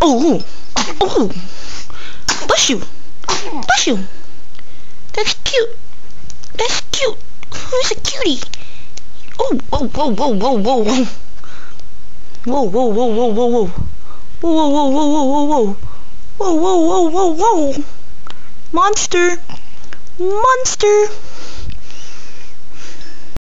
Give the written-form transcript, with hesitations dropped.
Oh, oh, bless you, bless you. That's cute. That's cute. Who's a cutie? Oh, whoa, whoa, whoa, whoa, whoa, whoa. Whoa, whoa, whoa, whoa, whoa, whoa. Whoa, whoa, whoa, whoa, whoa, whoa. Whoa, whoa, whoa, whoa, whoa. Monster. Monster.